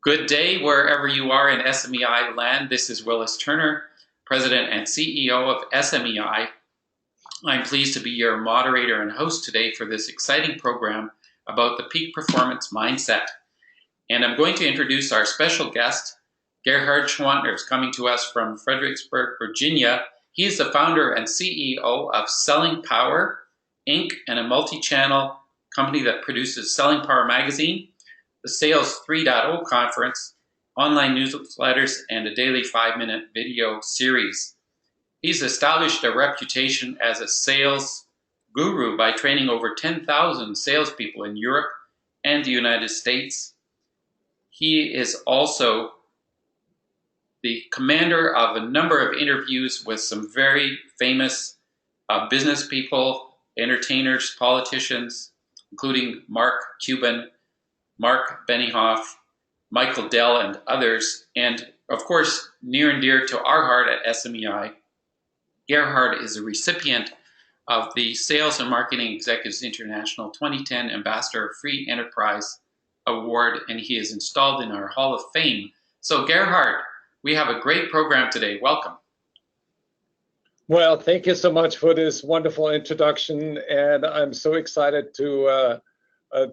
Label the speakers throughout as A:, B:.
A: Good day wherever you are in SMEI land. This is Willis Turner, President and CEO of SMEI. I'm pleased to be your moderator and host today for this exciting program about the peak performance mindset. And I'm going to introduce our special guest, Gerhard Schwantner, is coming to us from Fredericksburg, Virginia. He is the founder and CEO of Selling Power, Inc., and a multi-channel company that produces Selling Power magazine, the Sales 3.0 conference, online newsletters, and a daily 5-minute video series. He's established a reputation as a sales guru by training over 10,000 salespeople in Europe and the United States. He is also the commander of a number of interviews with some very famous business people, entertainers, politicians, including Mark Cuban, Mark Benioff, Michael Dell, and others. And of course, near and dear to our heart at SMEI, Gerhard is a recipient of the Sales and Marketing Executives International 2010 Ambassador of Free Enterprise Award, and he is installed in our Hall of Fame. So Gerhard, we have a great program today. Welcome.
B: Well, thank you so much for this wonderful introduction, and I'm so excited to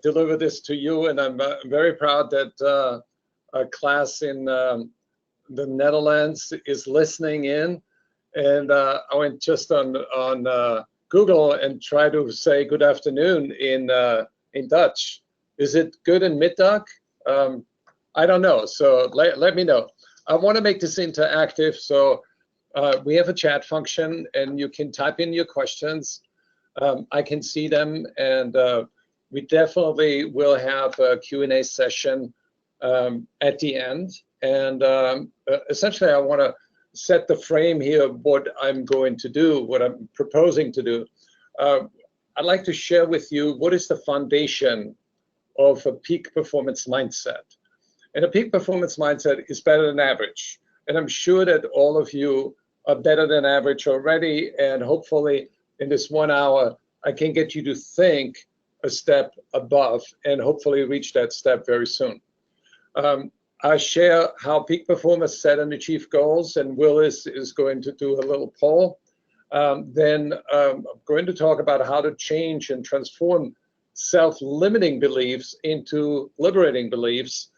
B: deliver this to you, and I'm very proud that a class in the Netherlands is listening in. And I went just on Google and tried to say good afternoon in Dutch. Is it good in Mittag? I don't know, so let me know. I want to make this interactive, so we have a chat function, and you can type in your questions. I can see them, and we definitely will have a Q&A session at the end. And essentially, I want to set the frame here of what I'm going to do, what I'm proposing to do. I'd like to share with you what is the foundation of a peak performance mindset. And a peak performance mindset is better than average. And I'm sure that all of you are better than average already. And hopefully in this 1 hour, I can get you to think a step above and hopefully reach that step very soon. I share how peak performers set and achieve goals, and Willis is going to do a little poll. Then I'm going to talk about how to change and transform self-limiting beliefs into liberating beliefs.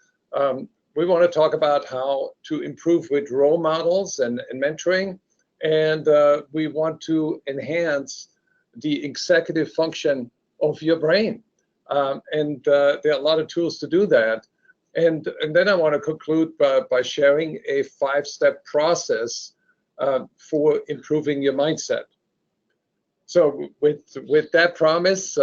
B: We want to talk about how to improve with role models and mentoring, and we want to enhance the executive function of your brain. And there are a lot of tools to do that. And then I want to conclude by sharing a 5-step process for improving your mindset. So with that promise,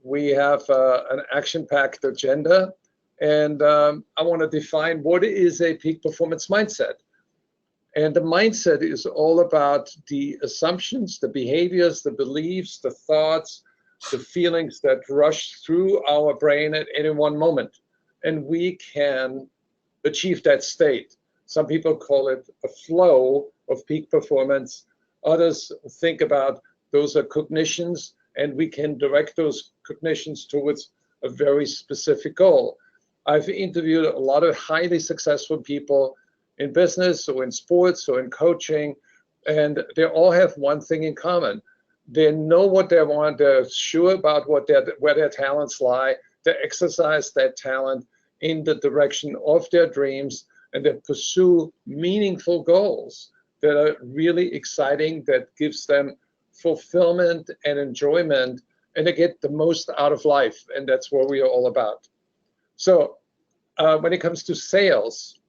B: we have an action-packed agenda. And I want to define what is a peak performance mindset. And the mindset is all about the assumptions, the behaviors, the beliefs, the thoughts, the feelings that rush through our brain at any one moment. And we can achieve that state. Some people call it a flow of peak performance. Others think about those are cognitions, and we can direct those cognitions towards a very specific goal. I've interviewed a lot of highly successful people in business or in sports or in coaching, and they all have one thing in common. They know what they want. They're sure about where their talents lie. They exercise that talent in the direction of their dreams, and they pursue meaningful goals that are really exciting, that gives them fulfillment and enjoyment, and they get the most out of life, and that's what we are all about. So when it comes to sales,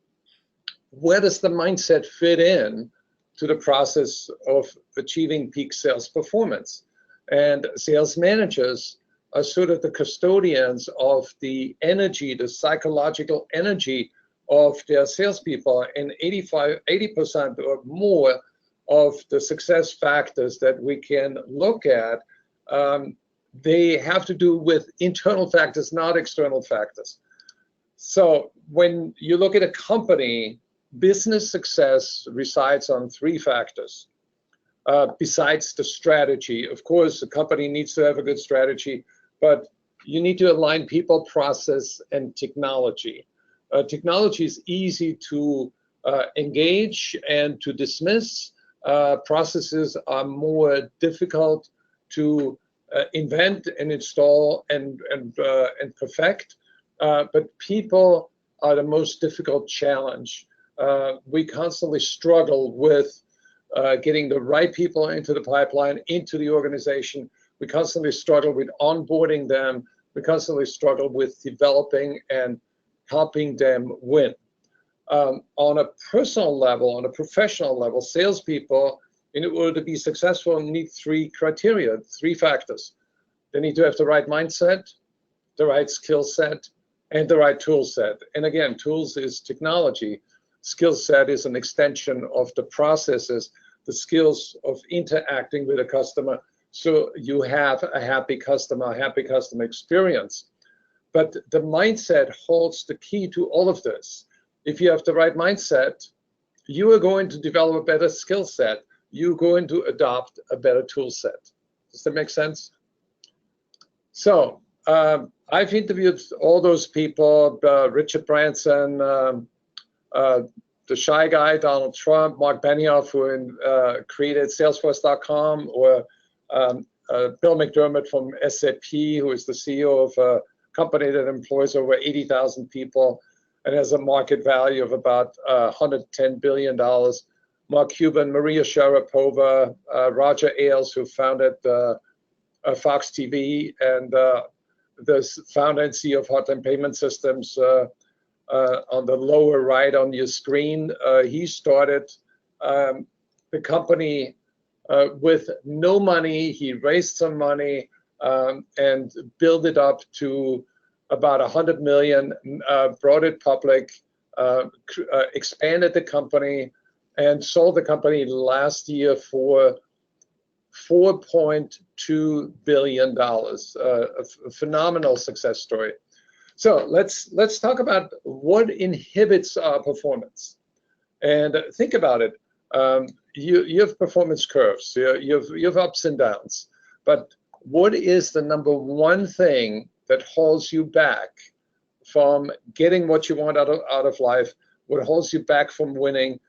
B: where does the mindset fit in to the process of achieving peak sales performance? And sales managers are sort of the custodians of the energy, the psychological energy of their salespeople. And 80% or more of the success factors that we can look at, they have to do with internal factors, not external factors. So when you look at a company, business success resides on 3 factors. Besides the strategy, of course, the company needs to have a good strategy, but you need to align people, process, and technology. Technology is easy to engage and to dismiss. Processes are more difficult to invent and install and perfect. But people are the most difficult challenge. We constantly struggle with getting the right people into the pipeline, into the organization. We constantly struggle with onboarding them. We constantly struggle with developing and helping them win. On a personal level, on a professional level, salespeople, in order to be successful, need three criteria, three factors. They need to have the right mindset, the right skill set, and the right tool set. And again, tools is technology. Skill set is an extension of the processes, the skills of interacting with a customer, so you have a happy customer experience. But the mindset holds the key to all of this. If you have the right mindset, you are going to develop a better skill set. You're going to adopt a better tool set. Does that make sense? So I've interviewed all those people, Richard Branson, the shy guy, Donald Trump, Mark Benioff, who created Salesforce.com, or Bill McDermott from SAP, who is the CEO of a company that employs over 80,000 people and has a market value of about $110 billion. Mark Cuban, Maria Sharapova, Roger Ailes, who founded Fox TV, and the founder and CEO of Heartland Payment Systems, on the lower right on your screen. He started the company with no money. He raised some money and built it up to about 100 million, brought it public, expanded the company, and sold the company last year for $4.2 billion, a phenomenal success story. So let's talk about what inhibits our performance. And think about it. You have performance curves. You have ups and downs. But what is the number one thing that holds you back from getting what you want out of life? What holds you back from winning?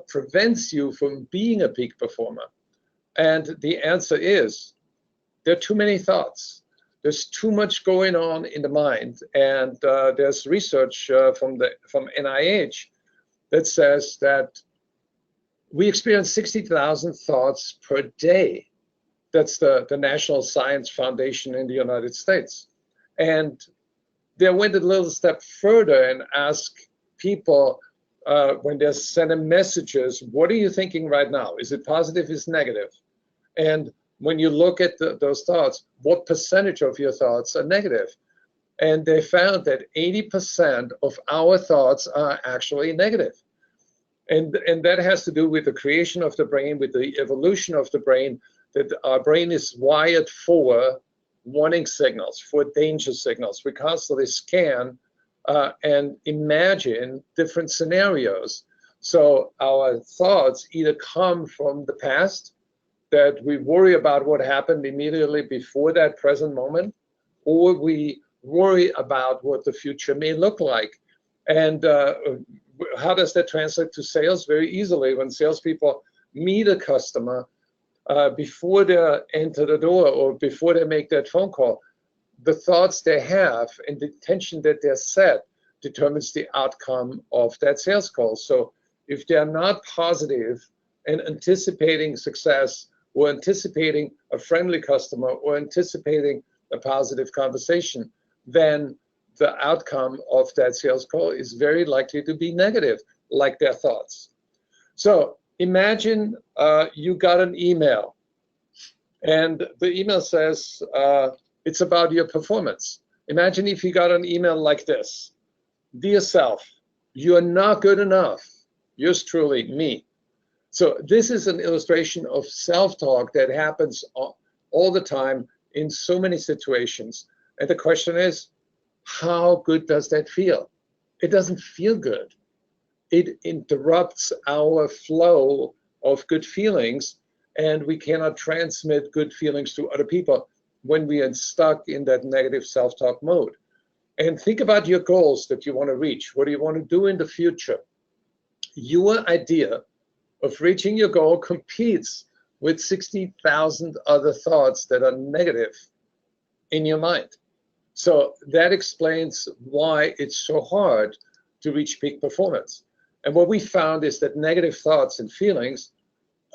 B: Prevents you from being a peak performer? And the answer is, there are too many thoughts. There's too much going on in the mind. And there's research from NIH that says that we experience 60,000 thoughts per day. That's the National Science Foundation in the United States. And they went a little step further and asked people, when they're sending messages, what are you thinking right now? Is it positive? Is it negative? And when you look at those thoughts, what percentage of your thoughts are negative? And they found that 80% of our thoughts are actually negative. And that has to do with the creation of the brain, with the evolution of the brain, that our brain is wired for warning signals, for danger signals. We constantly scan and imagine different scenarios. So our thoughts either come from the past, that we worry about what happened immediately before that present moment, or we worry about what the future may look like. And how does that translate to sales? Very easily. When salespeople meet a customer, before they enter the door or before they make that phone call, the thoughts they have and the intention that they're set determines the outcome of that sales call. So if they're not positive and anticipating success, or anticipating a friendly customer, or anticipating a positive conversation, then the outcome of that sales call is very likely to be negative, like their thoughts. So imagine you got an email, and the email says it's about your performance. Imagine if you got an email like this: Dear self, you are not good enough. Yours truly, me. So this is an illustration of self-talk that happens all the time in so many situations. And the question is, how good does that feel? It doesn't feel good. It interrupts our flow of good feelings, and we cannot transmit good feelings to other people when we are stuck in that negative self-talk mode. And think about your goals that you want to reach. What do you want to do in the future? Your idea of reaching your goal competes with 60,000 other thoughts that are negative in your mind. So that explains why it's so hard to reach peak performance. And what we found is that negative thoughts and feelings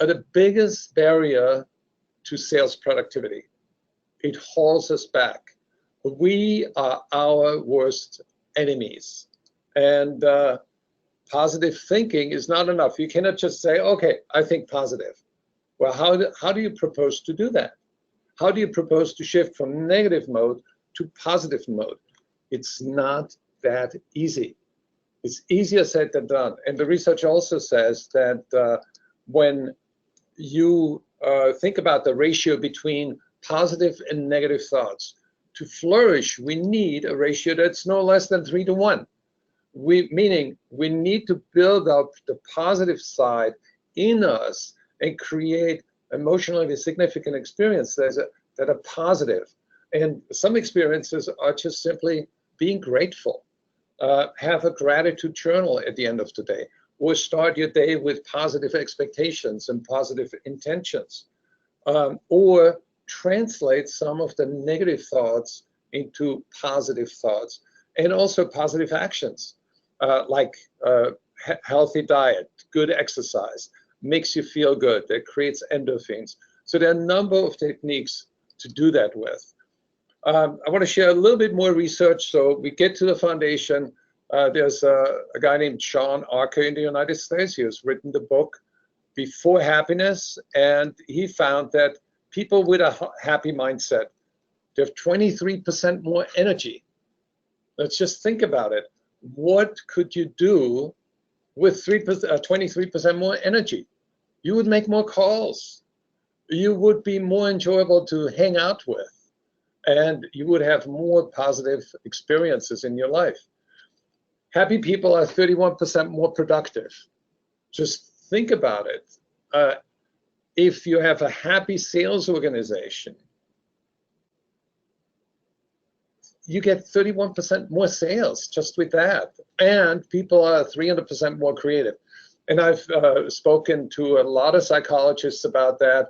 B: are the biggest barrier to sales productivity. It holds us back. We are our worst enemies. And positive thinking is not enough. You cannot just say, okay, I think positive. Well, how do you propose to do that? How do you propose to shift from negative mode to positive mode? It's not that easy. It's easier said than done. And the research also says that when you think about the ratio between positive and negative thoughts, to flourish, we need a ratio that's no less than 3 to 1. Meaning we need to build up the positive side in us and create emotionally significant experiences that are positive. And some experiences are just simply being grateful. Have a gratitude journal at the end of the day, or start your day with positive expectations and positive intentions, or translate some of the negative thoughts into positive thoughts, and also positive actions, like healthy diet, good exercise, makes you feel good, that creates endorphins. So there are a number of techniques to do that with. I want to share a little bit more research. So we get to the foundation. There's a guy named Sean Archer in the United States. He has written the book Before Happiness, and he found that people with a happy mindset, they have 23% more energy. Let's just think about it. What could you do with 23% more energy? You would make more calls. You would be more enjoyable to hang out with, and you would have more positive experiences in your life. Happy people are 31% more productive. Just think about it. If you have a happy sales organization, you get 31% more sales just with that. And people are 300% more creative. And I've spoken to a lot of psychologists about that.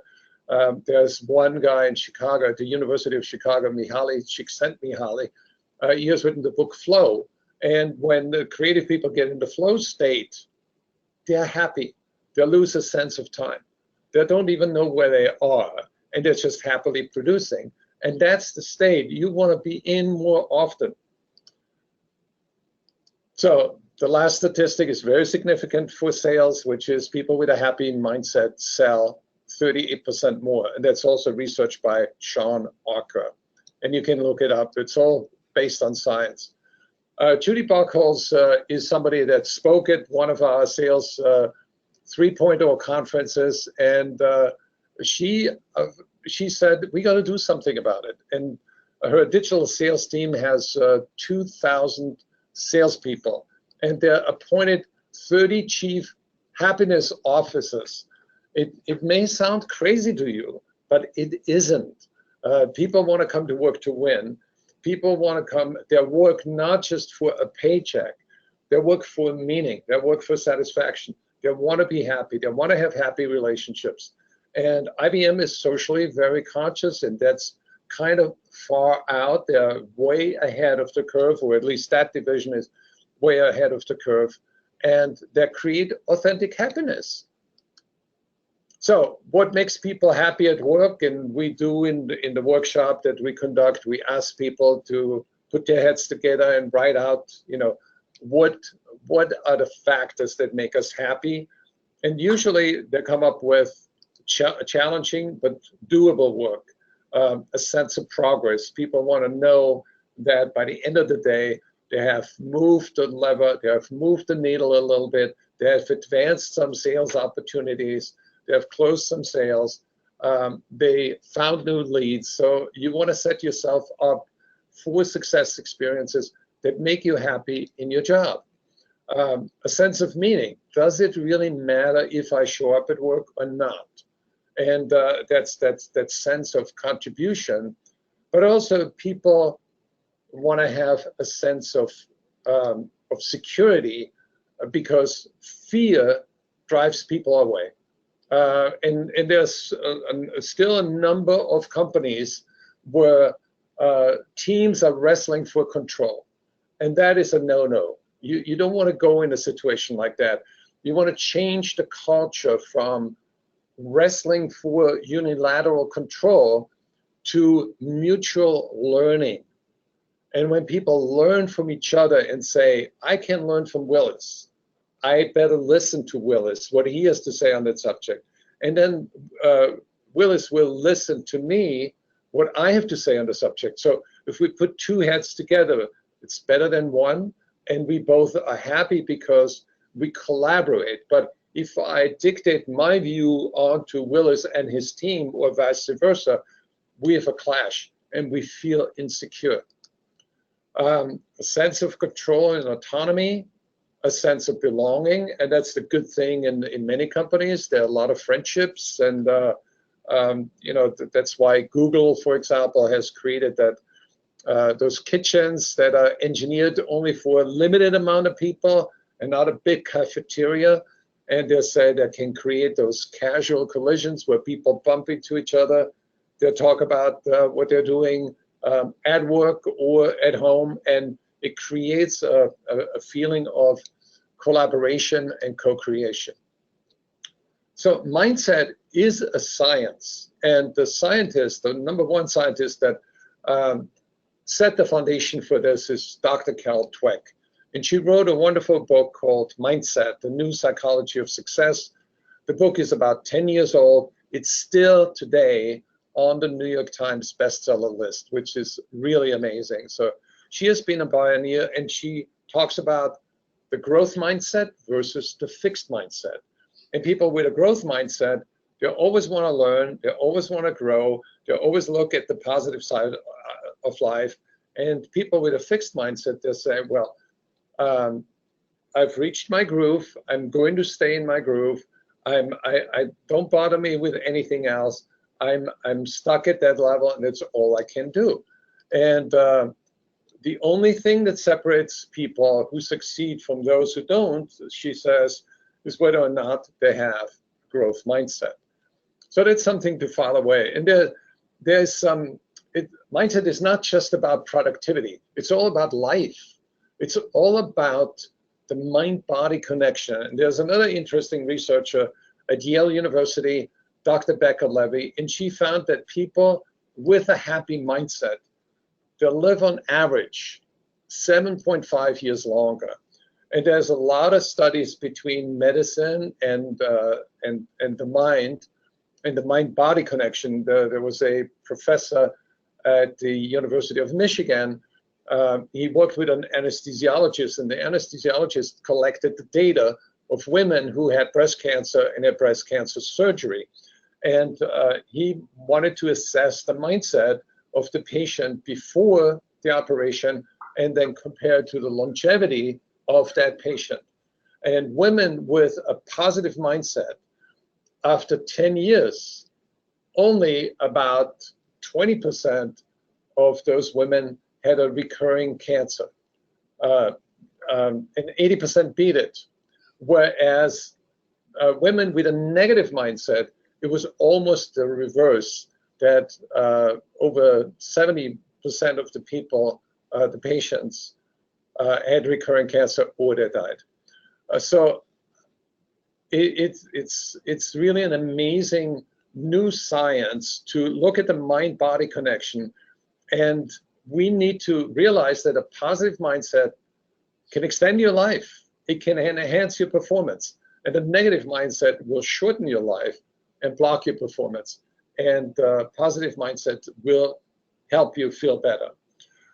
B: There's one guy in Chicago, at the University of Chicago, Mihaly Csikszentmihalyi. He has written the book Flow. And when the creative people get in the flow state, they're happy. They lose a sense of time. They don't even know where they are, and they're just happily producing. And that's the state you want to be in more often. So the last statistic is very significant for sales, which is people with a happy mindset sell 38% more. And that's also research by Sean Archer. And you can look it up. It's all based on science. Judy Buchholz is somebody that spoke at one of our sales 3.0 conferences, and she said, we got to do something about it. And her digital sales team has 2,000 salespeople, and they're appointed 30 chief happiness officers. It may sound crazy to you, but it isn't. People want to come to work to win. People want to come, they work not just for a paycheck, they work for meaning, they work for satisfaction. They want to be happy. They want to have happy relationships. And IBM is socially very conscious, and that's kind of far out. They're way ahead of the curve, or at least that division is way ahead of the curve. And they create authentic happiness. So what makes people happy at work? And we do in the workshop that we conduct, we ask people to put their heads together and write out, what are the factors that make us happy? And usually they come up with challenging but doable work, a sense of progress. People want to know that by the end of the day, they have moved the lever, they have moved the needle a little bit, they have advanced some sales opportunities, they have closed some sales, they found new leads. So you want to set yourself up for success experiences that make you happy in your job. A sense of meaning. Does it really matter if I show up at work or not? And that's that sense of contribution. But also people want to have a sense of security because fear drives people away. And there's still a number of companies where teams are wrestling for control. And that is a no-no. You don't want to go in a situation like that. You want to change the culture from wrestling for unilateral control to mutual learning. And when people learn from each other and say, I can learn from Willis, I better listen to Willis, what he has to say on that subject. And then Willis will listen to me, what I have to say on the subject. So if we put two heads together, it's better than one, and we both are happy because we collaborate. But if I dictate my view onto Willis and his team, or vice versa, we have a clash and we feel insecure. A sense of control and autonomy, a sense of belonging, and that's the good thing in many companies. There are a lot of friendships, and you know, that's why Google, for example, has created that those kitchens that are engineered only for a limited amount of people and not a big cafeteria. And they say they can create those casual collisions where people bump into each other. They'll talk about what they're doing at work or at home, and it creates a feeling of collaboration and co-creation. So mindset is a science, and the scientist, the number one scientist that set the foundation for this is Dr. Cal Dweck. And she wrote a wonderful book called Mindset, The New Psychology of Success. The book is about 10 years old. It's still today on the New York Times bestseller list, which is really amazing. So she has been a pioneer, and she talks about the growth mindset versus the fixed mindset. And people with a growth mindset, they always want to learn, they always want to grow, they always look at the positive side of life. And people with a fixed mindset, they say, well, I've reached my groove, I'm going to stay in my groove, I don't bother me with anything else, I'm stuck at that level, and that's all I can do. And the only thing that separates people who succeed from those who don't, she says, is whether or not they have growth mindset. So that's something to file away. And there's some, mindset is not just about productivity. It's all about life. It's all about the mind-body connection. And there's another interesting researcher at Yale University, Dr. Becker Levy, and she found that people with a happy mindset, they'll live on average 7.5 years longer. And there's a lot of studies between medicine and the mind, and the mind-body connection. There was a professor at the University of Michigan. He worked with an anesthesiologist, and the anesthesiologist collected the data of women who had breast cancer and had breast cancer surgery. And he wanted to assess the mindset of the patient before the operation, and then compare to the longevity of that patient. And women with a positive mindset, after 10 years, only about 20% of those women had a recurring cancer, and 80% beat it. Whereas women with a negative mindset, it was almost the reverse, that over 70% of the people, the patients, had recurring cancer or they died. So it's really an amazing new science to look at the mind-body connection. And we need to realize that a positive mindset can extend your life. It can enhance your performance. And a negative mindset will shorten your life and block your performance. And positive mindset will help you feel better.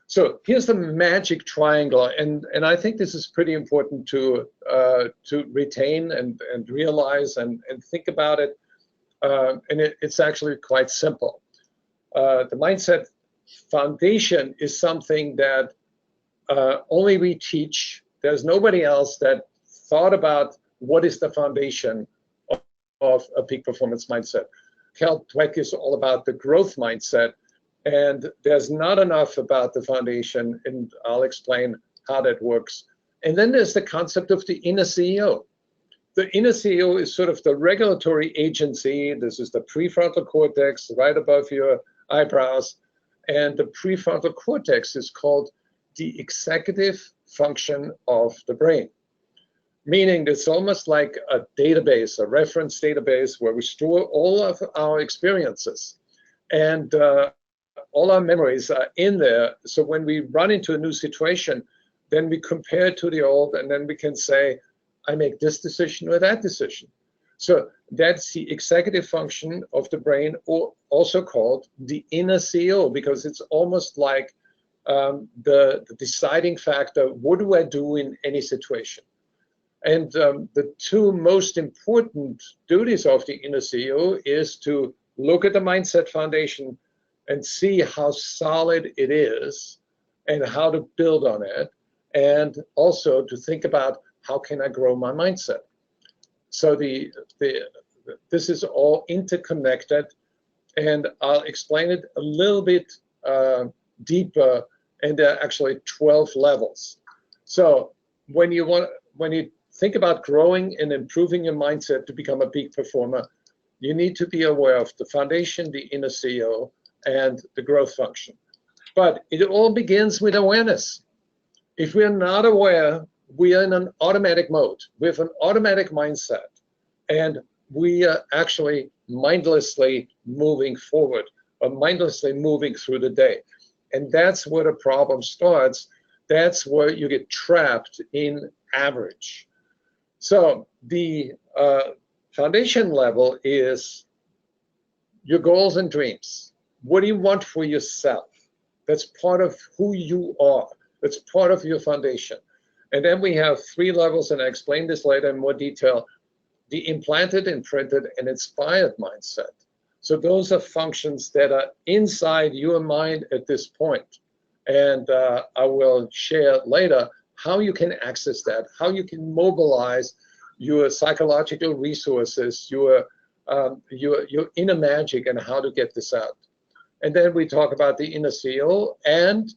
B: So here's the magic triangle, and I think this is pretty important to retain and realize and think about it. And it's actually quite simple. The mindset foundation is something that only we teach. There's nobody else that thought about what is the foundation of a peak performance mindset. Cal Dweck is all about the growth mindset, And there's not enough about the foundation, and I'll explain how that works. And then there's the concept of the inner CEO. The inner CEO is sort of the regulatory agency. This is the prefrontal cortex right above your eyebrows. And the prefrontal cortex is called the executive function of the brain, meaning it's almost like a database, a reference database where we store all of our experiences. And all our memories are in there. So when we run into a new situation, then we compare it to the old, and then we can say, I make this decision or that decision. So that's the executive function of the brain, or also called the inner CEO, because it's almost like the deciding factor. What do I do in any situation? And the two most important duties of the inner CEO is to look at the mindset foundation and see how solid it is and how to build on it, and also to think about how can I grow my mindset. So this is all interconnected, and I'll explain it a little bit deeper, and there are actually 12 levels. So when you think about growing and improving your mindset to become a peak performer, you need to be aware of the foundation, the inner CEO, and the growth function. But it all begins with awareness. If we're not aware, we are in an automatic mode. We have an automatic mindset, and we are actually mindlessly moving forward or mindlessly moving through the day. And that's where the problem starts. That's where you get trapped in average. So the foundation level is your goals and dreams. What do you want for yourself? That's part of who you are. That's part of your foundation. And then we have 3 levels, and I explain this later in more detail: the implanted, imprinted, and inspired mindset. So those are functions that are inside your mind at this point. And I will share later how you can access that, how you can mobilize your psychological resources, your inner magic, and how to get this out. And then we talk about the inner CEO. And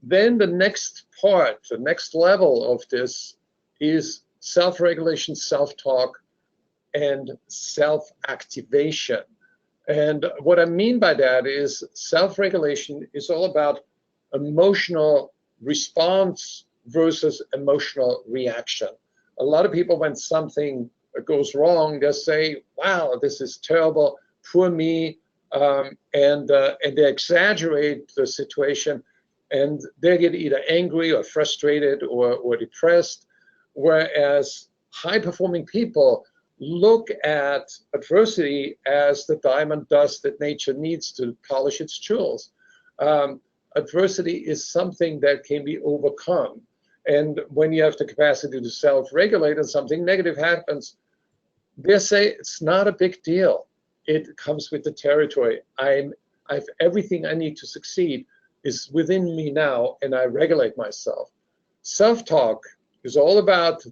B: then the next part, the next level of this is self-regulation, self-talk, and self-activation. And what I mean by that is self-regulation is all about emotional response versus emotional reaction. A lot of people, when something goes wrong, they say, wow, this is terrible, poor me, and they exaggerate the situation, and they get either angry or frustrated or depressed, whereas high-performing people look at adversity as the diamond dust that nature needs to polish its jewels. Adversity is something that can be overcome. And when you have the capacity to self-regulate and something negative happens, they say it's not a big deal. It comes with the territory. I've everything I need to succeed is within me now, and I regulate myself. Self-talk is all about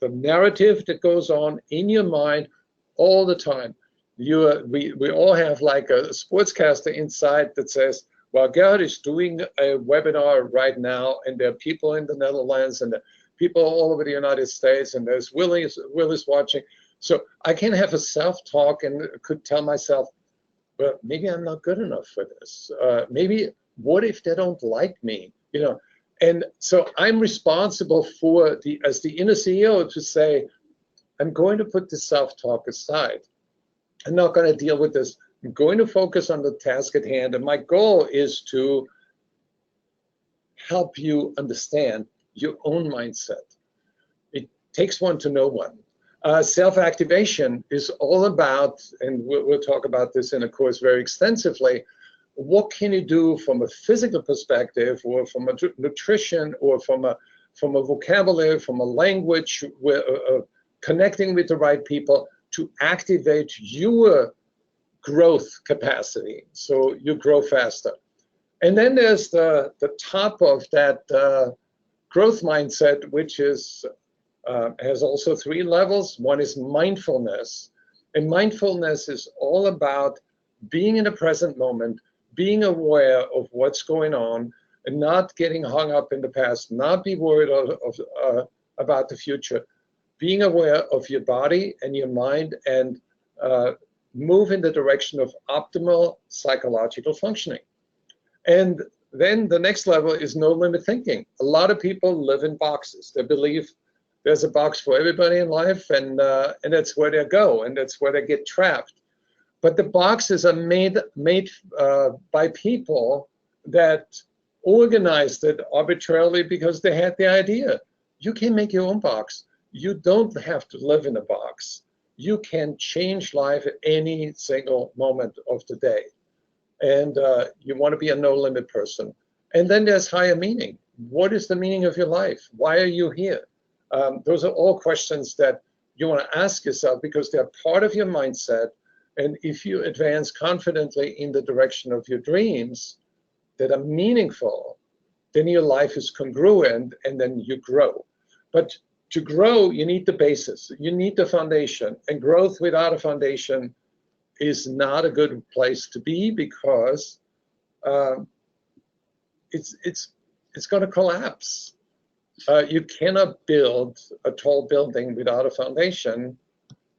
B: the narrative that goes on in your mind all the time. We all have like a sportscaster inside that says, well, Gerhard is doing a webinar right now, and there are people in the Netherlands, and there are people all over the United States, and there's Willis watching. So I can have a self-talk and could tell myself, well, maybe I'm not good enough for this. Maybe, what if they don't like me? You know, and so I'm responsible for as the inner CEO to say, I'm going to put the self-talk aside. I'm not going to deal with this. I'm going to focus on the task at hand. And my goal is to help you understand your own mindset. It takes one to know one. Self-activation is all about, and we'll talk about this in a course very extensively, what can you do from a physical perspective, or from a nutrition, or from a vocabulary, from a language, connecting with the right people to activate your growth capacity so you grow faster. And then there's the top of that growth mindset, which is has also 3 levels. One is mindfulness, and mindfulness is all about being in the present moment, being aware of what's going on and not getting hung up in the past, not be worried about the future, being aware of your body and your mind, and move in the direction of optimal psychological functioning. And then the next level is no limit thinking. A lot of people live in boxes. They believe there's a box for everybody in life, and that's where they go, and that's where they get trapped. But the boxes are made by people that organized it arbitrarily because they had the idea. You can make your own box. You don't have to live in a box. You can change life at any single moment of the day. And you want to be a no-limit person. And then there's higher meaning. What is the meaning of your life? Why are you here? Those are all questions that you want to ask yourself because they're part of your mindset. And if you advance confidently in the direction of your dreams that are meaningful, then your life is congruent and then you grow. But to grow, you need the basis. You need the foundation. And growth without a foundation is not a good place to be because it's going to collapse. You cannot build a tall building without a foundation.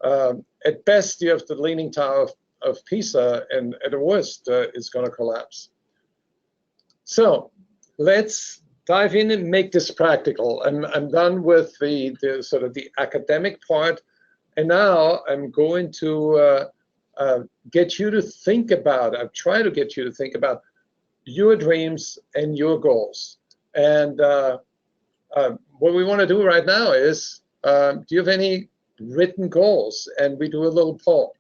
B: At best, you have the Leaning Tower of Pisa, and at the worst, it's going to collapse. So let's dive in and make this practical. I'm done with the sort of the academic part, and now I'm going to get you to think about, I've tried to get you to think about your dreams and your goals. And what we want to do right now is, do you have any written goals? And we do a little poll.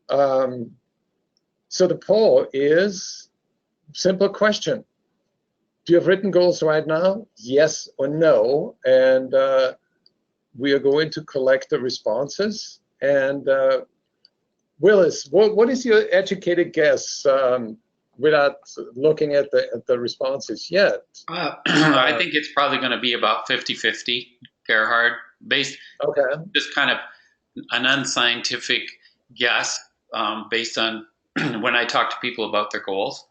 B: So the poll is simple question. Do you have written goals right now? Yes or no? And we are going to collect the responses. And Willis, what is your educated guess without looking at the responses yet?
A: I think it's probably going to be about 50-50, Gerhard, based just kind of an unscientific guess based on when I talk to people about their goals.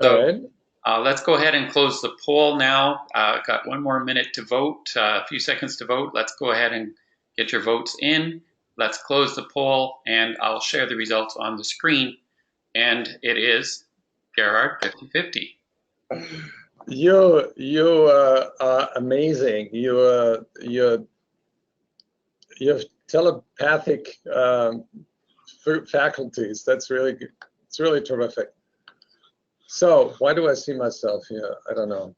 A: So let's go ahead and close the poll now. Got one more minute to vote, a few seconds to vote. Let's go ahead and get your votes in. Let's close the poll, and I'll share the results on the screen. And it is, Gerhard, 50-50.
B: You are amazing. You have telepathic faculties. That's really good. It's really terrific. So why do I see myself here? I don't know.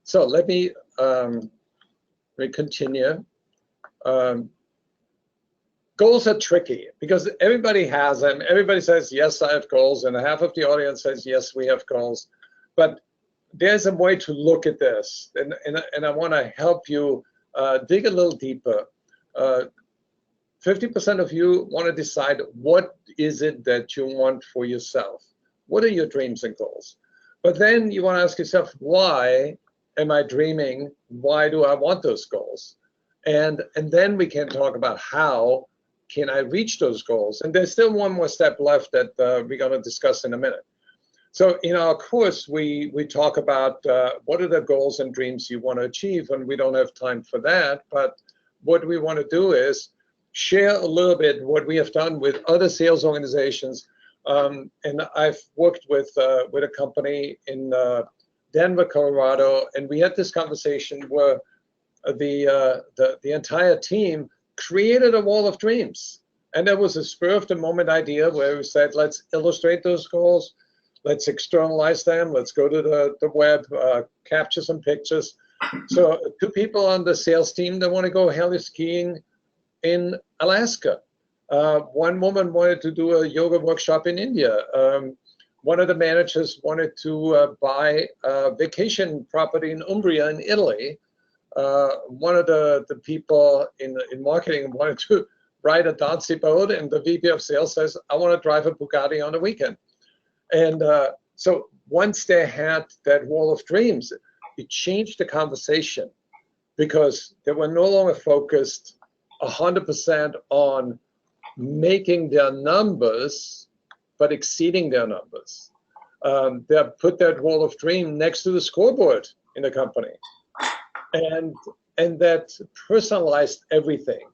B: So let me continue. Goals are tricky because everybody has them. Everybody says, yes, I have goals. And half of the audience says, yes, we have goals. But there's a way to look at this. And I want to help you dig a little deeper. 50% of you want to decide what is it that you want for yourself. What are your dreams and goals? But then you want to ask yourself, why am I dreaming? Why do I want those goals? And then we can talk about how can I reach those goals? And there's still one more step left that we're going to discuss in a minute. So in our course, we talk about what are the goals and dreams you want to achieve, and we don't have time for that. But what we want to do is share a little bit what we have done with other sales organizations. And I've worked with a company in Denver, Colorado, and we had this conversation where the entire team created a wall of dreams. And there was a spur of the moment idea where we said, let's illustrate those goals, let's externalize them, let's go to the web, capture some pictures. So 2 people on the sales team that want to go heli skiing in Alaska. One woman wanted to do a yoga workshop in India. One of the managers wanted to buy a vacation property in Umbria in Italy. One of the people in marketing wanted to ride a Dancy boat, and the VP of sales says, I want to drive a Bugatti on the weekend. And so once they had that wall of dreams, it changed the conversation because they were no longer focused 100% on making their numbers, but exceeding their numbers. They put that wall of dream next to the scoreboard in the company, and that personalized everything,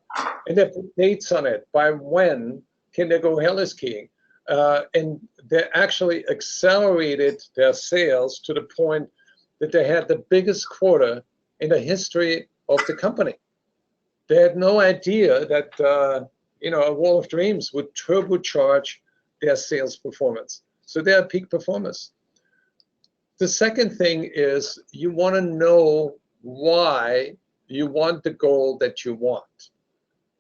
B: and they put dates on it. By when can they go heli skiing? And they actually accelerated their sales to the point that they had the biggest quarter in the history of the company. They had no idea that a wall of dreams would turbocharge their sales performance. So they are peak performers. The second thing is you want to know why you want the goal that you want.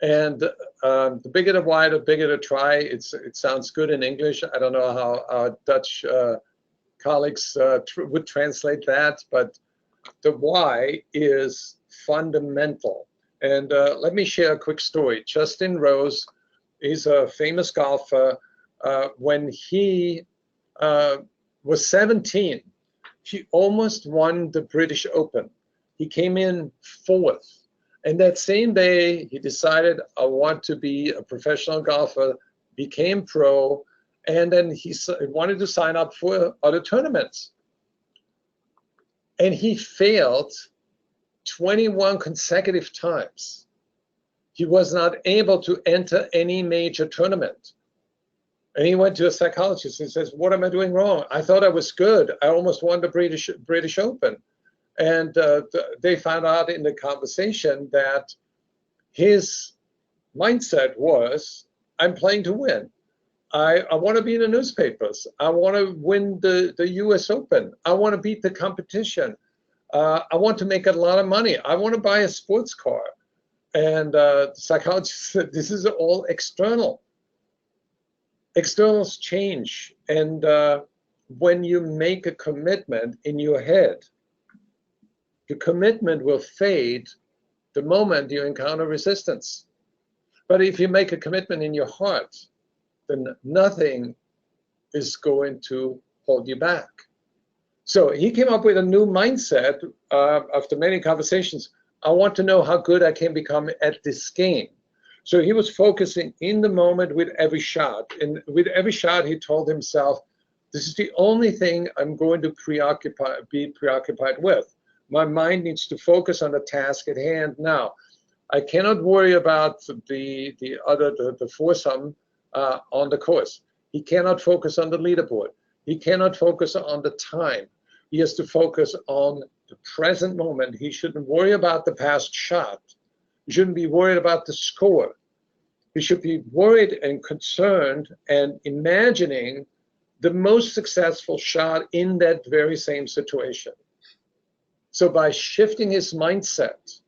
B: And the bigger the why, the bigger the try. It sounds good in English. I don't know how our Dutch colleagues would translate that, but the why is fundamental. And let me share a quick story. Justin Rose is a famous golfer. When he was 17, he almost won the British Open. He came in 4th. And that same day, he decided, I want to be a professional golfer, became pro, and then he wanted to sign up for other tournaments. And he failed 21 consecutive times. He was not able to enter any major tournament. And he went to a psychologist and says, what am I doing wrong? I thought I was good. I almost won the British Open. And they found out in the conversation that his mindset was, I'm playing to win. I want to be in the newspapers. I want to win the US Open. I want to beat the competition. I want to make a lot of money. I want to buy a sports car. And the psychologist said, this is all external. Externals change. And when you make a commitment in your head, the commitment will fade the moment you encounter resistance. But if you make a commitment in your heart, then nothing is going to hold you back. So he came up with a new mindset after many conversations. I want to know how good I can become at this game. So he was focusing in the moment with every shot. And with every shot, he told himself, this is the only thing I'm going to be preoccupied with. My mind needs to focus on the task at hand now. I cannot worry about the foursome on the course. He cannot focus on the leaderboard. He cannot focus on the time. He has to focus on the present moment. He shouldn't worry about the past shot. He shouldn't be worried about the score. He should be worried and concerned and imagining the most successful shot in that very same situation. So by shifting his mindset,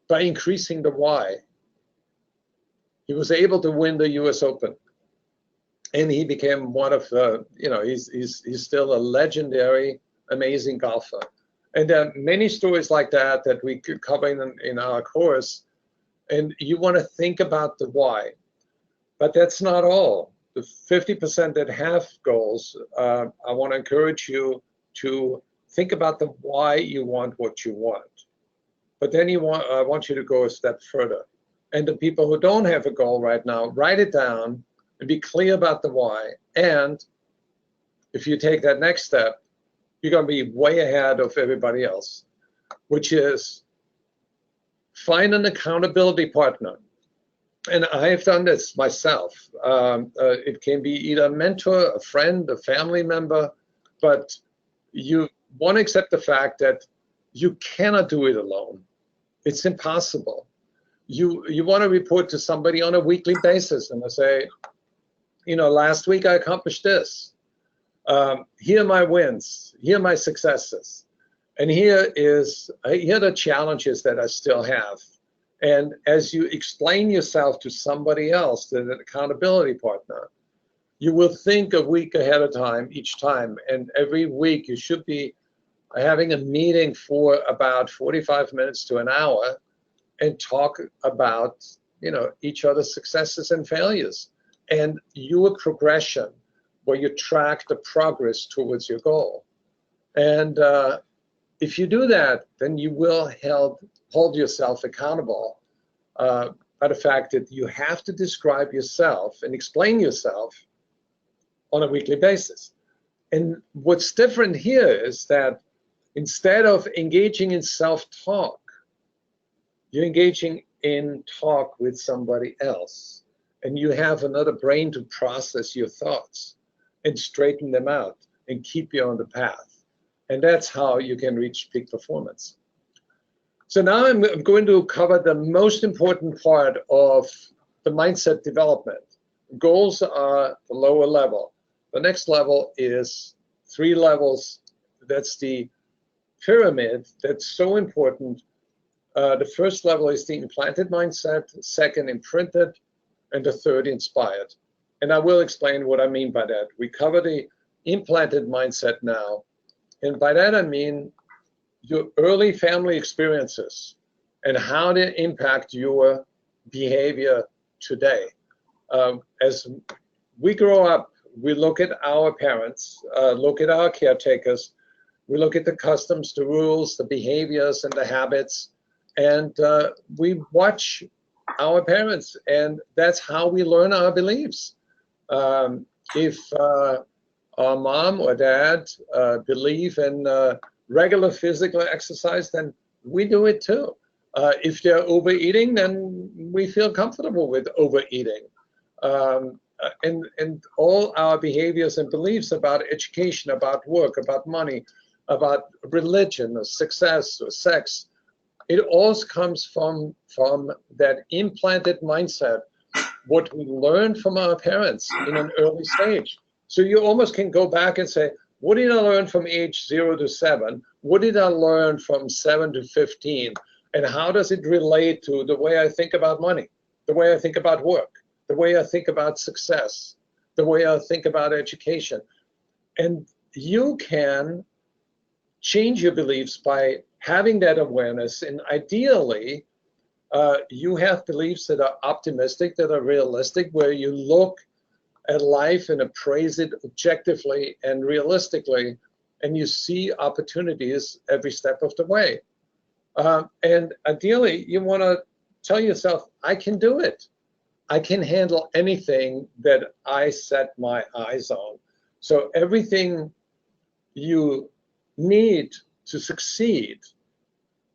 B: by increasing the why, he was able to win the US Open. And he became one of the, he's still a legendary, amazing golfer. And there are many stories like that that we could cover in our course. And you want to think about the why. But that's not all. The 50% that have goals, I want to encourage you to think about the why you want what you want. But then I want you to go a step further. And the people who don't have a goal right now, write it down and be clear about the why. And if you take that next step, you're going to be way ahead of everybody else, which is find an accountability partner. And I've done this myself. It can be either a mentor, a friend, a family member, but you want to accept the fact that you cannot do it alone. It's impossible. You want to report to somebody on a weekly basis and say, last week I accomplished this. Here are my wins. Here are my successes. And here are the challenges that I still have. And as you explain yourself to somebody else, to an accountability partner, you will think a week ahead of time each time. And every week you should be having a meeting for about 45 minutes to an hour and talk about, each other's successes and failures and your progression, where you track the progress towards your goal. And if you do that, then you will hold yourself accountable by the fact that you have to describe yourself and explain yourself on a weekly basis. And what's different here is that instead of engaging in self-talk, you're engaging in talk with somebody else. And you have another brain to process your thoughts and straighten them out and keep you on the path. And that's how you can reach peak performance. So now I'm going to cover the most important part of the mindset development. Goals are the lower level. The next level is 3 levels. That's the pyramid that's so important. The first level is the implanted mindset, second imprinted, and the third inspired. And I will explain what I mean by that. We cover the implanted mindset now. And by that I mean your early family experiences and how they impact your behavior today. As we grow up, we look at our parents, look at our caretakers, we look at the customs, the rules, the behaviors, and the habits, and we watch our parents, and that's how we learn our beliefs. If our mom or dad believe in regular physical exercise, then we do it too. If they're overeating, then we feel comfortable with overeating. And all our behaviors and beliefs about education, about work, about money, about religion or success or sex, it all comes from that implanted mindset, what we learned from our parents in an early stage. So you almost can go back and say, what did I learn from age 0 to 7? What did I learn from 7 to 15? And how does it relate to the way I think about money, the way I think about work, the way I think about success, the way I think about education? And you can change your beliefs by having that awareness. And ideally, you have beliefs that are optimistic, that are realistic, where you look at life and appraise it objectively and realistically, and you see opportunities every step of the way. And ideally, you want to tell yourself, I can do it. I can handle anything that I set my eyes on. So everything you need to succeed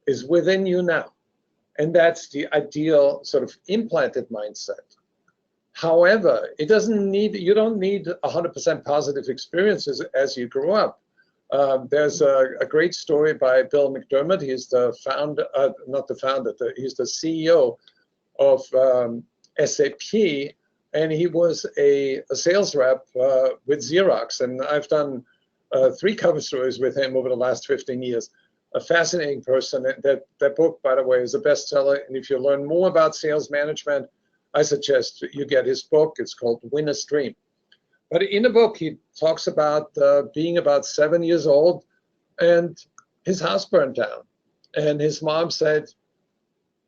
B: is within you now. And that's the ideal sort of implanted mindset. However, it doesn't need, you don't need 100% positive experiences as you grow up. There's a great story by Bill McDermott. He's the founder, not the founder, he's the CEO of SAP, and he was a sales rep with Xerox. And I've done 3 cover stories with him over the last 15 years. A fascinating person. That book, by the way, is a bestseller. And if you learn more about sales management, I suggest you get his book. It's called Winner's Dream. But in the book, he talks about being about 7 years old, and his house burned down. And his mom said,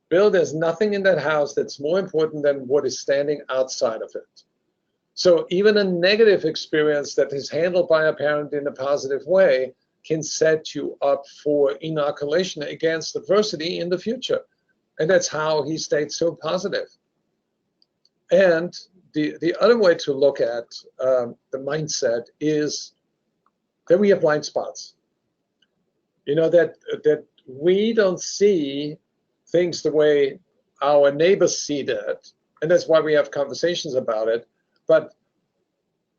B: Bill, there's nothing in that house that's more important than what is standing outside of it. So even a negative experience that is handled by a parent in a positive way can set you up for inoculation against adversity in the future. And that's how he stayed so positive. And the other way to look at the mindset is that we have blind spots. You know, that we don't see things the way our neighbors see that. And that's why we have conversations about it. But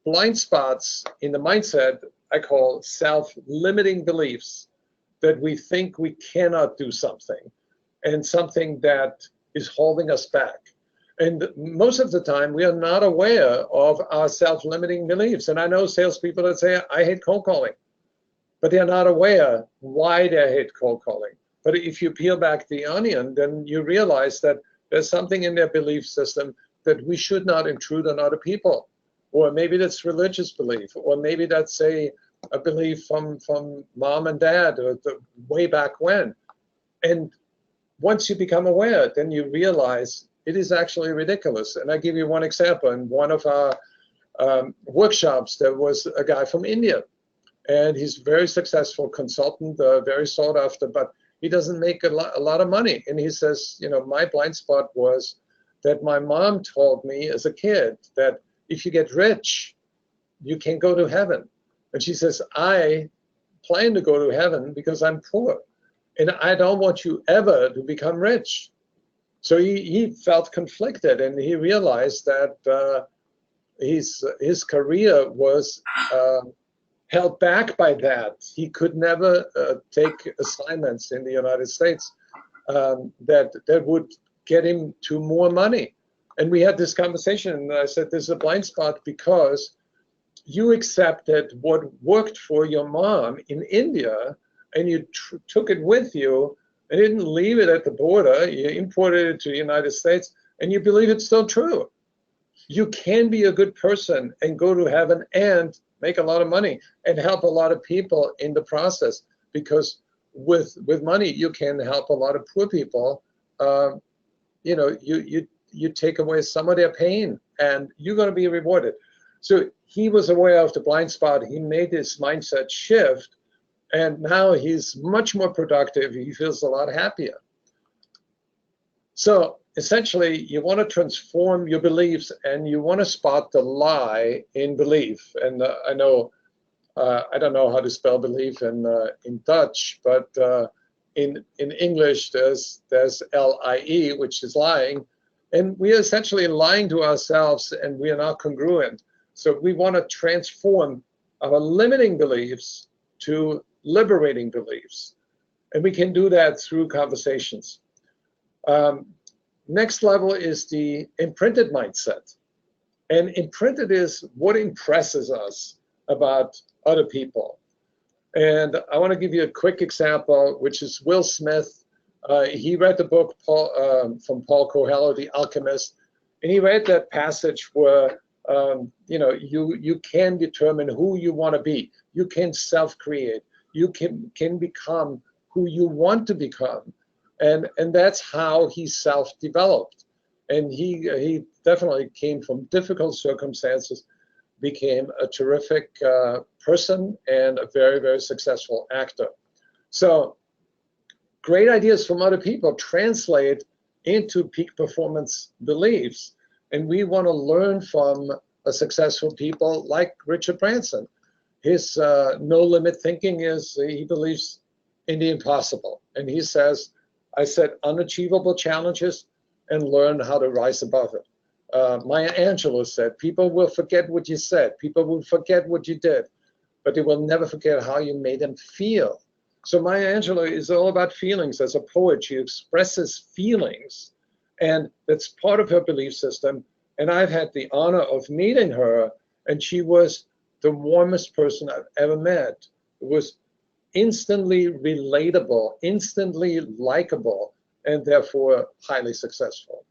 B: blind spots in the mindset, I call self-limiting beliefs, that we think we cannot do something and something that is holding us back. And most of the time, we are not aware of our self-limiting beliefs. And I know salespeople that say, I hate cold calling, but they're not aware why they hate cold calling. But if you peel back the onion, then you realize that there's something in their belief system that we should not intrude on other people. Or maybe that's religious belief, or maybe that's a belief from mom and dad, or way back when. And once you become aware, then you realize it is actually ridiculous. And I give you one example. In one of our workshops, there was a guy from India, and he's a very successful consultant, very sought after, but he doesn't make a lot of money. And he says, you know, my blind spot was that my mom told me as a kid that if you get rich, you can go to heaven. And she says, I plan to go to heaven because I'm poor. And I don't want you ever to become rich. So he felt conflicted, and he realized that his career was held back by that. He could never take assignments in the United States that would get him to more money. And we had this conversation, and I said, there's a blind spot because you accepted what worked for your mom in India, and you took it with you and didn't leave it at the border. You imported it to the United States, and you believe it's still true. You can be a good person and go to heaven and make a lot of money and help a lot of people in the process, because with money you can help a lot of poor people. You take away some of their pain and you're going to be rewarded. So he was aware of the blind spot. He made his mindset shift, and now he's much more productive. He feels a lot happier. So essentially, you want to transform your beliefs, and you want to spot the lie in belief. And I don't know how to spell belief in Dutch, but in English there's L-I-E, which is lying, and we are essentially lying to ourselves, and we are not congruent. So we want to transform our limiting beliefs to liberating beliefs, and we can do that through conversations. Next level is the imprinted mindset. And imprinted is what impresses us about other people. And I want to give you a quick example, which is Will Smith. He read the book from Paul Coelho, The Alchemist, and he read that passage where you can determine who you want to be. You can self-create. You can become who you want to become. And that's how he self-developed. And he definitely came from difficult circumstances, became a terrific person and a very, very successful actor. So great ideas from other people translate into peak performance beliefs. And we want to learn from successful people like Richard Branson. His no limit thinking is he believes in the impossible. And he says, I set unachievable challenges and learn how to rise above it. Maya Angelou said, people will forget what you said. People will forget what you did, but they will never forget how you made them feel. So Maya Angelou is all about feelings. As a poet, she expresses feelings, and that's part of her belief system. And I've had the honor of meeting her, and she was the warmest person I've ever met. It was instantly relatable, instantly likable, and therefore highly successful.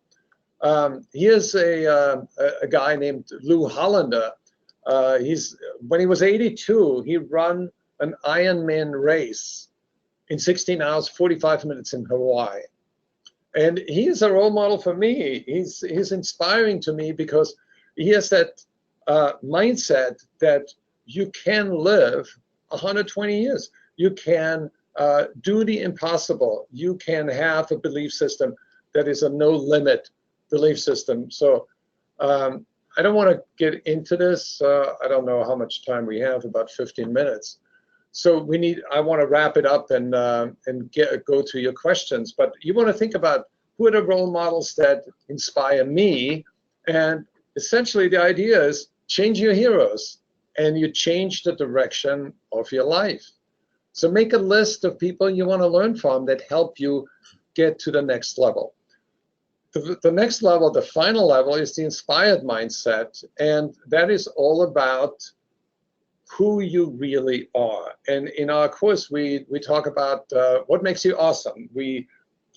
B: Here's a guy named Lou Hollander. When he was 82, he ran an Ironman race in 16 hours, 45 minutes in Hawaii. And he is a role model for me. He's inspiring to me because he has that mindset that you can live 120 years. You can do the impossible. You can have a belief system that is a no-limit belief system. So I don't want to get into this. I don't know how much time we have, about 15 minutes. So I want to wrap it up and go to your questions. But you want to think about who are the role models that inspire me. And essentially the idea is change your heroes and you change the direction of your life. So make a list of people you want to learn from that help you get to the next level. The next level, the final level, is the inspired mindset. And that is all about who you really are. And in our course, we talk about what makes you awesome. We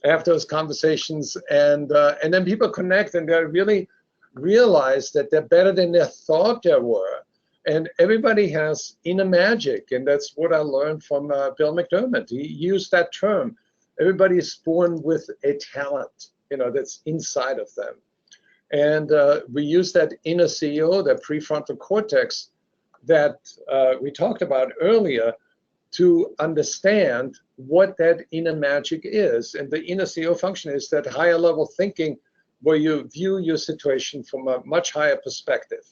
B: have those conversations, and then people connect, and they really realize that they're better than they thought they were. And everybody has inner magic, and that's what I learned from Bill McDermott. He used that term. Everybody is born with a talent, that's inside of them. And we use that inner CEO, that prefrontal cortex that we talked about earlier, to understand what that inner magic is. And the inner CEO function is that higher level thinking where you view your situation from a much higher perspective.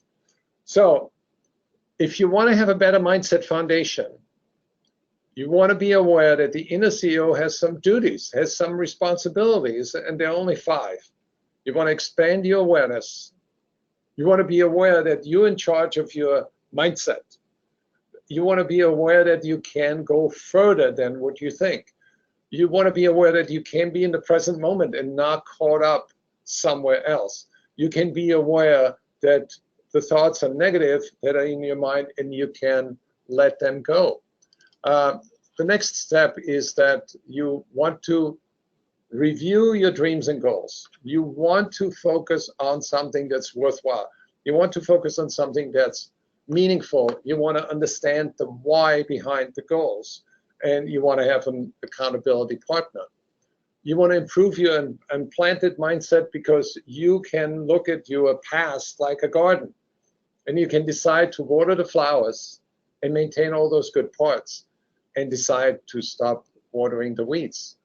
B: So If you want to have a better mindset foundation, you want to be aware that the inner CEO has some duties, has some responsibilities, and there are only 5. You want to expand your awareness. You want to be aware that you're in charge of your mindset. You want to be aware that you can go further than what you think. You want to be aware that you can be in the present moment and not caught up somewhere else. You can be aware that the thoughts are negative that are in your mind and you can let them go. The next step is that you want to review your dreams and goals. You want to focus on something that's worthwhile. You want to focus on something that's meaningful. You want to understand the why behind the goals, and you want to have an accountability partner. You want to improve your implanted mindset because you can look at your past like a garden, and you can decide to water the flowers and maintain all those good parts, and decide to stop watering the weeds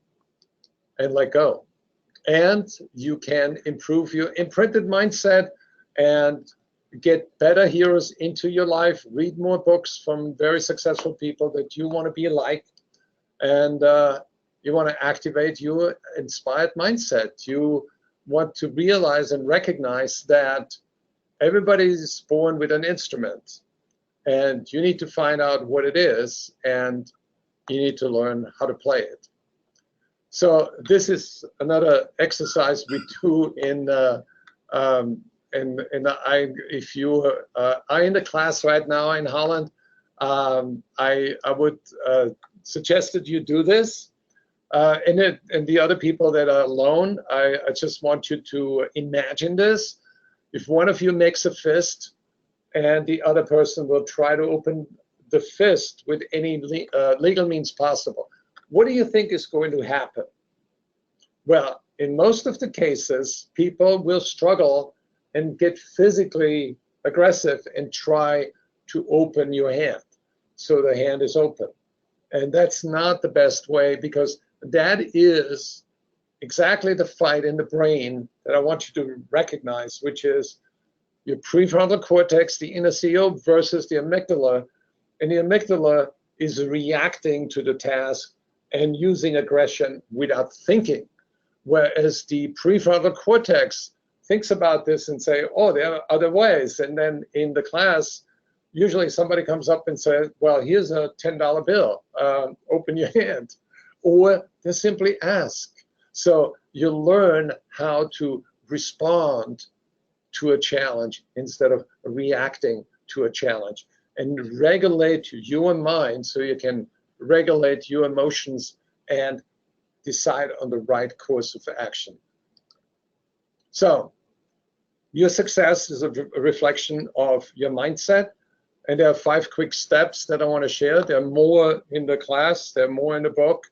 B: and let go. And you can improve your imprinted mindset and get better heroes into your life, read more books from very successful people that you want to be like, and you want to activate your inspired mindset. You want to realize and recognize that everybody is born with an instrument, and you need to find out what it is, and you need to learn how to play it. So this is another exercise we do if you are in the class right now in Holland, I would suggest that you do this. And the other people that are alone, I just want you to imagine this. If one of you makes a fist and the other person will try to open the fist with any legal means possible, what do you think is going to happen? Well, in most of the cases, people will struggle and get physically aggressive and try to open your hand so the hand is open. And that's not the best way, because that is exactly the fight in the brain that I want you to recognize, which is your prefrontal cortex, the inner CEO, versus the amygdala. And the amygdala is reacting to the task and using aggression without thinking, whereas the prefrontal cortex thinks about this and say, oh, there are other ways. And then in the class, usually somebody comes up and says, well, here's a $10 bill, open your hand. Or they simply ask. So you learn how to respond to a challenge instead of reacting to a challenge, and regulate your mind so you can regulate your emotions and decide on the right course of action. So your success is a reflection of your mindset, and there are 5 quick steps that I want to share. There are more in the class, there are more in the book,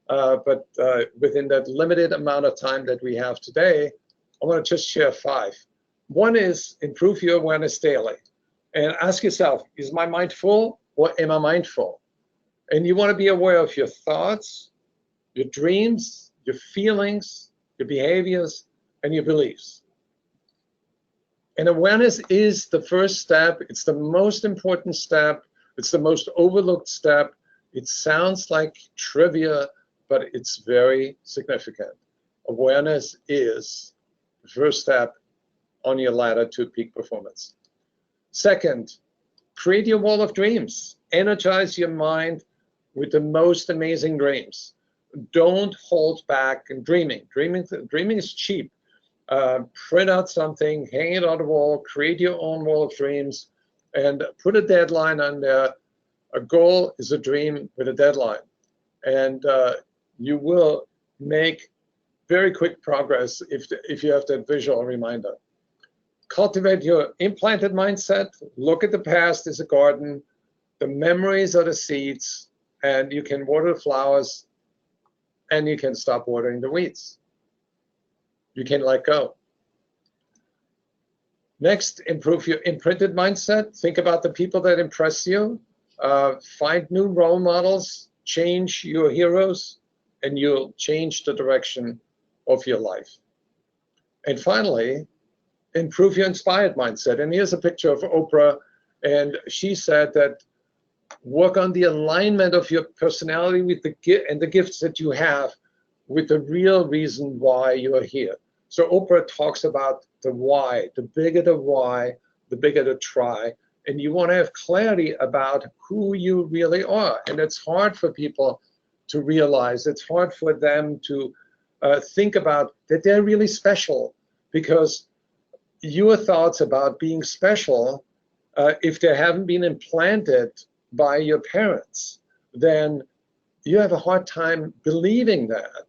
B: but within that limited amount of time that we have today, I want to just share 5. One is improve your awareness daily, and ask yourself, is my mind full or am I mindful? And you want to be aware of your thoughts, your dreams, your feelings, your behaviors, and your beliefs. And awareness is the first step. It's the most important step. It's the most overlooked step. It sounds like trivia, but it's very significant. Awareness is the first step on your ladder to peak performance. Second, create your wall of dreams. Energize your mind with the most amazing dreams. Don't hold back in dreaming. Dreaming is cheap. Print out something, hang it on the wall, create your own wall of dreams, and put a deadline on there. A goal is a dream with a deadline. And you will make very quick progress if you have that visual reminder. Cultivate your implanted mindset. Look at the past as a garden. The memories are the seeds, and you can water the flowers, and you can stop watering the weeds. You can let go. Next, improve your imprinted mindset. Think about the people that impress you. Find new role models. Change your heroes, and you'll change the direction of your life. And finally, improve your inspired mindset. And here's a picture of Oprah, And she said that work on the alignment of your personality with the gifts that you have with the real reason why you are here. So Oprah talks about the why. The bigger the why, the bigger the try. And you want to have clarity about who you really are. And it's hard for people to realize. It's hard for them to think about that they're really special, because your thoughts about being special, if they haven't been implanted by your parents, then you have a hard time believing that.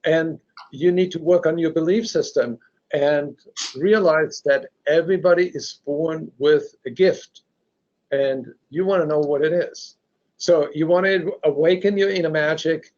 B: And you need to work on your belief system and realize that everybody is born with a gift, and you want to know what it is. So you want to awaken your inner magic.